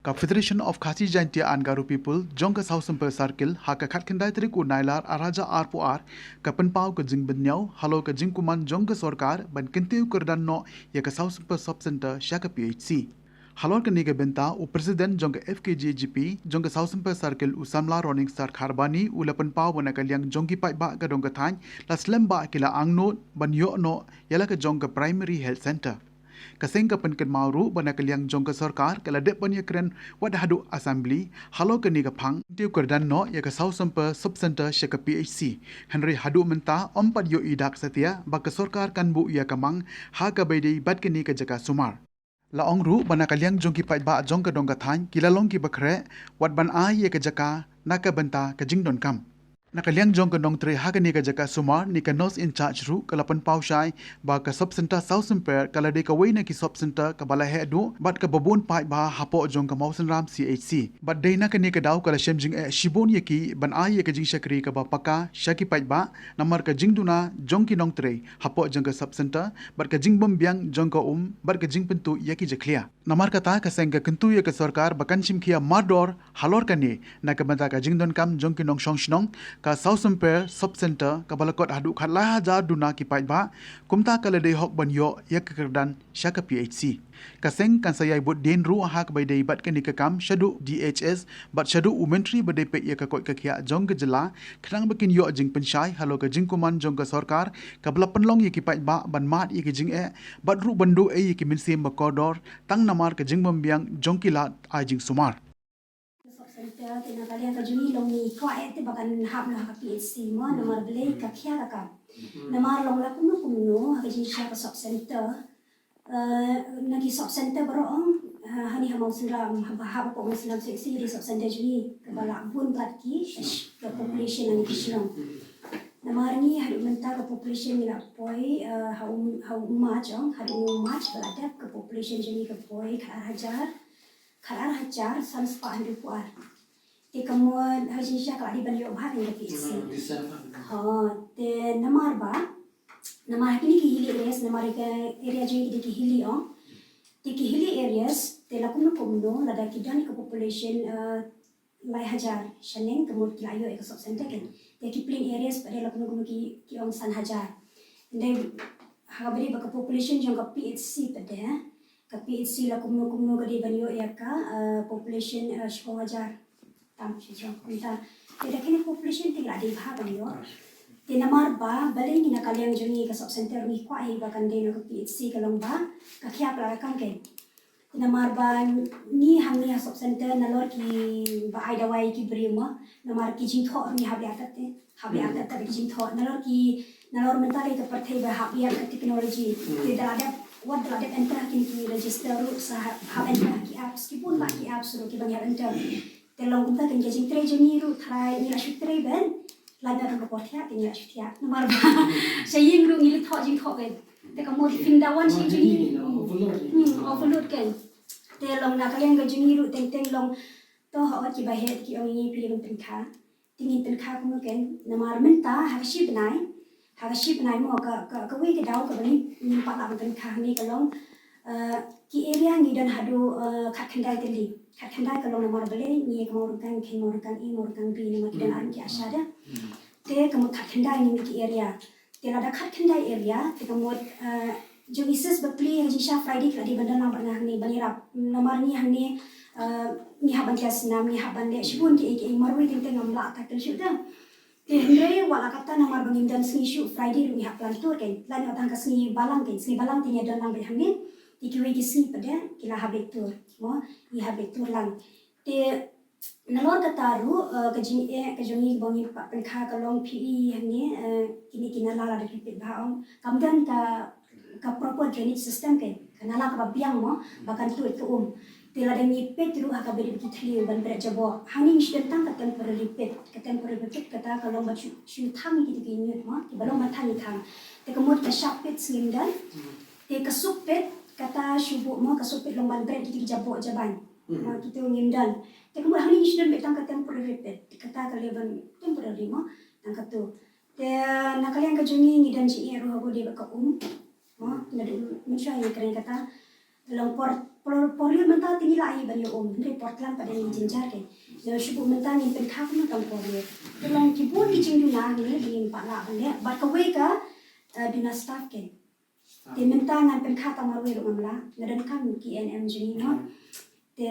Ka Federation of Khasi Jaintia and Garo People, Jong ka South Samper Circle, ha ka khat kendai tri ku nailar araja arpuar, ka penpau ka jing benyau, halo ka jing kuman jong ka sorkar, ban kentiu kerdan no ya ka South Samper Sub Center sya ka PHC. Halor ka niga benta u President jong ka FKJGP, jong ka South Samper Circle u Samla Running Star Kharbani u la penpau wana ka liang jong ki pai ba ka dong ka thany, la slem ba kila angno ban yo no yala ka jong ka Primary Health Center. Kaseng ka penken mauru bana kaliang jong ka sarkar kala de panya kren wad hadu assembly halo ka ni ka phang tiu kerdan no ya ka South Samper Sub Center shaka PHC Henry hadu menta ompad yo idak setia ba ka sarkar kan bu ya kamang ha ka baidei bat ka ni ka jaka sumar la ongru bana kaliang jong ki pai ba jong ka dong ka than kilalong ki bakre wad ban a ya ka jaka naka benta ka jingdon kam Nakaliang jong kanong tre ha ni ka jaka sumar ni ka nose in charge ru kalapan paushai ba ka sub center South Samper kala de ka na ki sub center ka bala he du bat ka babun pai ba hapo jong ka Mausan Ram CHC bat de na ka ni ka daw kala shemjing shibon ye ki ban a ye ka jing shakri ka ba paka shaki pai ba namar ka jing duna jong ki nong tre hapo jong ka sub center bat ka jing bom biang jong ka bat ka jing pentu ye ki jaklia namar ka ta ka seng ka kentu ye ka sarkar bakan shim khia mardor halor ka ni na ka banta ka jing don kam jong ki nong shong shnong ka South Samper Sub Center ka balakot hadu khatlah ja duna ki pai ba kumta kala dei hok ban yo ya kerdan syaka PHC ka seng kan sayai bot den ru ha ka bai dei bat kan kam shadu DHS bat shadu umentri badai pe ya ka koi ka khia jong ka jela khrang bakin yo jing penshai halo ka jing kuman jong ka sarkar ka bala penlong ye ki pai ba ban mat ye ki jing bat ru bandu ye ki minsim ba kodor tang namar ka jing bambiang jong ki lat ai jing sumar Tina kalian kajuni long ni kwa ete bakan hab na ka PHC mo namar bele ka kya ka namar long la kuno hakaji sya ka sub center nagi sub center baro hani ha mau siram ha ko mau siram seksi di sub center juni ka bala bun bat ki ka population ani kisno namar ni hadu menta ka population ni la poi ha match bala ka population juni ka poi kharar hajar sans pa handu puar te kemudian haji syak di ban yo bhat ni PHC te namar kini ki hili areas namar ke area je ki hili te ki hili areas te la kumno la da ki dan ka population lai hajar shaneng kemud ki ayo ek sub center kan te ki plain areas pada la kumno ki san hajar inde ha bari ba ka population jong ka PHC pada ka PHC la kumno ka di ban yo ya ka population 10,000 tam sejong kunta tidak kini population tinggal di bahagian yo di namar ba balik ni nakaliang jungi ka sub center ni kwa ai bakan de no PHC kalong ba ka kya pala kan ke di namar ba ni hamni sub center nalor ki ba ai dawai ki brima namar ki jing tho ni habi atat ki jing tho nalor mentari ka parthai ba habi atat teknologi di dalada what dalada enter ki register ru sa hab enter ki apps ki pun ba ki apps ru ki bang enter telong kunta kan jing tre juni ru thai ni ashu tre ben lai na ro porthia ni ashu thia namar ba saying ru ni tho jing tho ke te ka mod finda wan si juni overload kan telong na kalian ga juni ru teng long to ho ki ba het ki ong ni pi rum ten kha tingin ten kha ko kan namar menta ha shi benai mo ka we ke dau ka ni pa la ten kha ni ka long ki area ni dan hadu khat khandai teli khat khandai ka long namar bele ni ka morukan bi ni mak dan an ki asada te ka mo khat khandai ni ki area te la da khat khandai area te ka mo jo ises bapli haji sha Friday ka di bandar na bana ni bani rap namar ni hani ni haban kas nam ni haban le shibun ki marwi teng am la ta kel shuda te hendre wala kata namar bangin dan sni shu Friday ru ni haplan tur kan lan otang ka sni balang ti ni dan lang be hamni ikiwe gisi pada kila habitur mo I habitur lang te nalor kata ru kajungi bongi penkha kalong PE hani kini kinala la de baong kamdan ka proper drainage system kan kanala ka biang mo bakan tu te la de ni petru ha ka beri kitli ban ber jabo hani mish tentang ka temporary pet kata kalong ba shu thang ki ni mo ki balong ma thang te kamot ka sharp pit singdan te kasuk pet kata syubuk mo kasupit lomban bread kita jabok jaban kita ngimdan te kemudian hari ni sudah betang ka temporary pet kata kalian temporary mo tang katu te nakalian ka jungi ni dan ji ero ho de ka mo na du misha ni keren kata long port Polio mentah tinggi lagi bani dari Portland pada ni jenjar ke. Jadi sibuk mentah ni penkhap mentang polio. Tolong kibun di cingduna ni di empat lah bani. Bat kawai ka duna staff ke. Di mentah ngan penkhap tamarwe rumah mala. Ngadan kan KNM jadi no. Di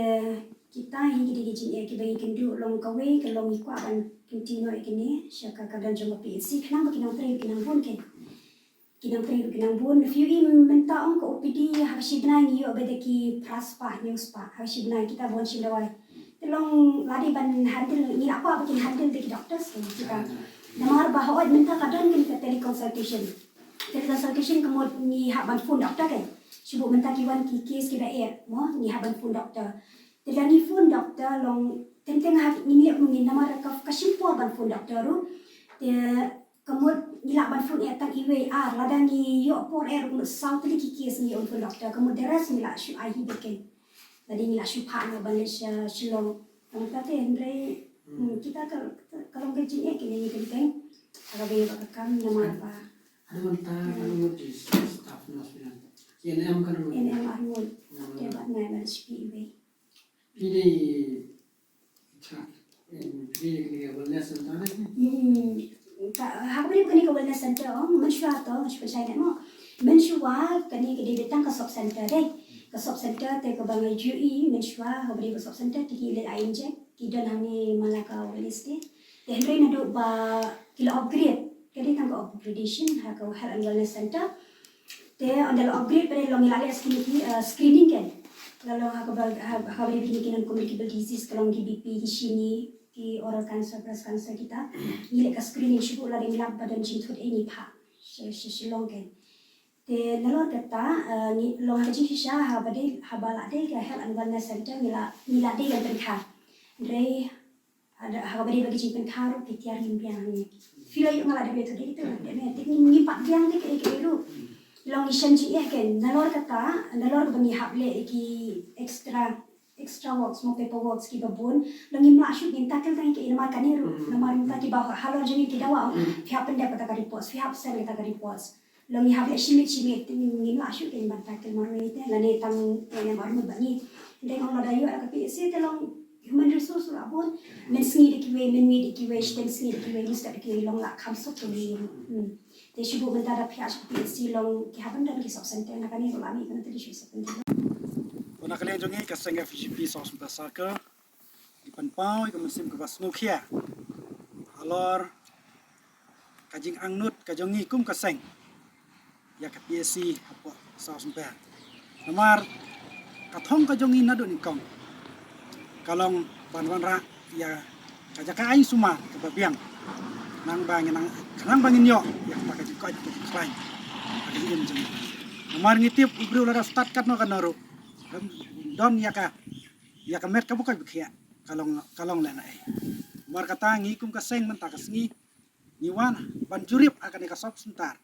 kita hingga di jin ki bagi kendu long kawai ke long ikwa ban kintino ikini syaka kadan jong PSC kenang kinang tri kinang bun ke. Kinang tri kinang bun few mentah ong ko OPD hashi benai ni yo beda ki praspa news pa hashi benai kita bon shindawai. Telong ladi ban handle ni apa bikin handle de doctors ke kita. Namar bahwa mentah kadan kin ke teleconsultation. Teleconsultation kemud ni hak ban phone doktor ke. Sibuk mentah kiwan ki case kita mo ni hak ban phone doktor. Telani phone doktor long tenteng hak ni mungkin namar kasimpo ban phone doktor ru. Kemud nilak ban phone tak iwe ladan ni yo por untuk south li ki case ni on phone doktor. Kemud deras nilak shu ai beken. Tadi nilak shu pa no ban shilong. Kita Andre kita kalau gaji kini ni kenteng. Agak banyak bakam namar pa. Ada wanita kalau di staff nasional. KNM kan. NM Arnold. Debat ngai SPIW. Pilih cak. Pilih wellness center ni. Hak beri kani ke wellness center mensyua to mensyua saya mo. Mensyua kani ke debetang ke sub center deh. Ke sub center te ke bangai jui mensyua hak beri ke sub center tiki le inject kidan hani malaka wellness deh. Henry nado ba kila upgrade. Kadi tang upgradation hak health and wellness center. Te andal upgrade pada long ilale screening kan. Lalu hak beri bikin communicable disease kalau BP di sini ki oral cancer breast cancer kita ni lek screening sibuk la ding lab badan cinthut ini pha long kan. Te nalor kata ni long haji hisha ha bade habala de ka health and wellness center mila de yang terkha. Dre ada hak beri bagi cin karu pitiar limpiang ni. Fila yung ngala de beto de itu de teknik ni pak biang de ke ru. Long isyan ji kan nalor kata nalor bani hable ki extra works mo paperworks ki babun langim la shoot din takel tang ki nama kaniru nama minta ki bawa halor jeni ki dawa pihak pendek kata reports pihak sel kata reports langi hable shimit ngim la shoot din ban takel maru ite lani tang ene maru bani ndeng la dayo ka pi se telong human resource rabon men sngi de ki we men mi de ki we stem sngi de ki we mista de ki long la kam so to ni te shibu benta da pihak PSC long ki haban dan ki sok center na kani lami kan tadi shu sependek. Puna kalian jongi ka senga FGP sos pasaka di panpau ka musim ka basnukia. Alor kajing angnut ka jongi kum ka seng. Ya ka PSC hapo sos pe. Namar kathong ka jongi nado ni kong. Kalong banwan ra ya kajaka ai suma ka babiang. Nang bangin yo ya ka kajing ko ka klain. Kajing jongi. Namar ngitip ubru la start kat no kanaro. Don ya ka met ka buka bikhia kalong lena ai mar kata ngi kum ka seng menta ka sngi niwan ban jurip akan ka sop sentar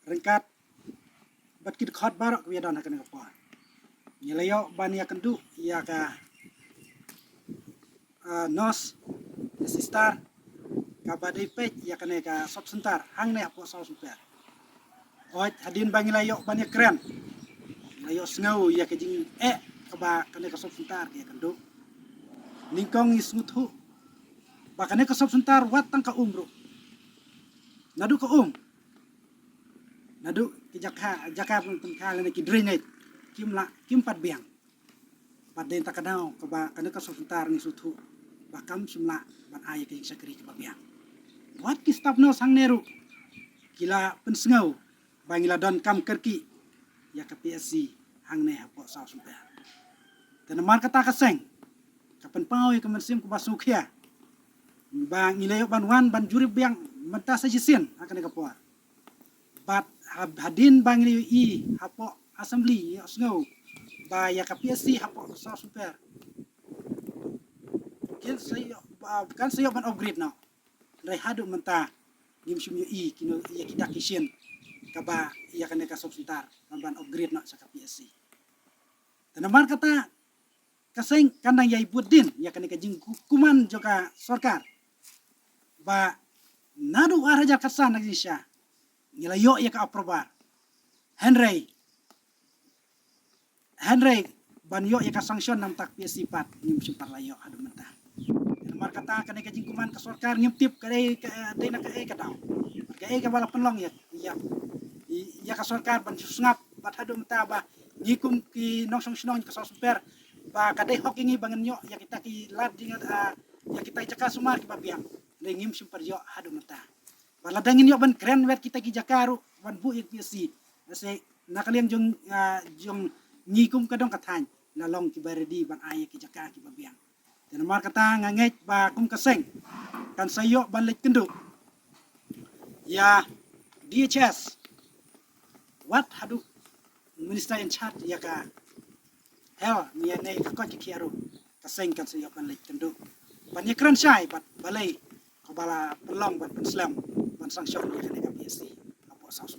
rengkat bat kit khot barok wi don akan ka pa nyelayo ban ya kendu ya ka nos sistar ka badai pej ya kan ka sop sentar hang ne po sop sentar oi hadin bangilayo ban ya keren ayo sngau ya ke jing kaba kane ka sop sentar ya kendo ningkong ismuthu ba kane ka sop sentar wat tang ka umro nadu ka nadu ki jaka pun tang ka ki drainage kim pat biang pat den takadau kaba kane ka sop sentar ni suthu ba kam simla ban ay ke sakri ka biang wat ki staf no sang neru kila pensngau bangila don kam kerki ya ke PSC hang ne hapo sa sumpa tanamar kata kaseng kapan pau ke mensim ku basukia bang ilayo banwan ban jurip biang menta sa jisin akan ka puar bat hadin bang ilayo hapo assembly ya snow ba ya ke PSC hapo sa sumpa kan sayo ban upgrade now dai hadu menta gim sumyo kino ya kidak kisin kaba iya kan ka subsentar ban upgrade na sa PSC. Tanamar kata kaseng kandang yai budin ya kan ka jing kuman joka sarkar. Ba nadu araja kasan nagi sya. Nilayo ya ka aprobar. Henry Henry banyo ya ka sanction nam tak PSC pat ngim sumpat layo adu mentah. Mar kata kane ka jingkuman ka sarkar ngim tip kade dai na ka daw. Ka ka bala penlong ya ka sarkar ban sungap bat adu mentah ba ngikum ki nong song sinong ka super ba kade hokingi bangen yo ya kita ki lad dingat ya kita jaka sumar ki babiang. Dai ngim sumpat yo adu mentah. Bala dangin yo ban keren wet kita ki jakaru ban bu ik PSC. Ase nakaliang jong ngikum kadong katany na long ki baredi ban aya ki jaka ki babiang. Dan mar kata nganget ba kum kaseng kan sayo balik kendu. Ya DHS what hadu minister in charge ya ka hel ni ne ka ki kiaru kaseng kan sayo balik kendu. Ban ye kran sai bat balai ko bala pelong ban slam ban sanction ya ka PSC apo sa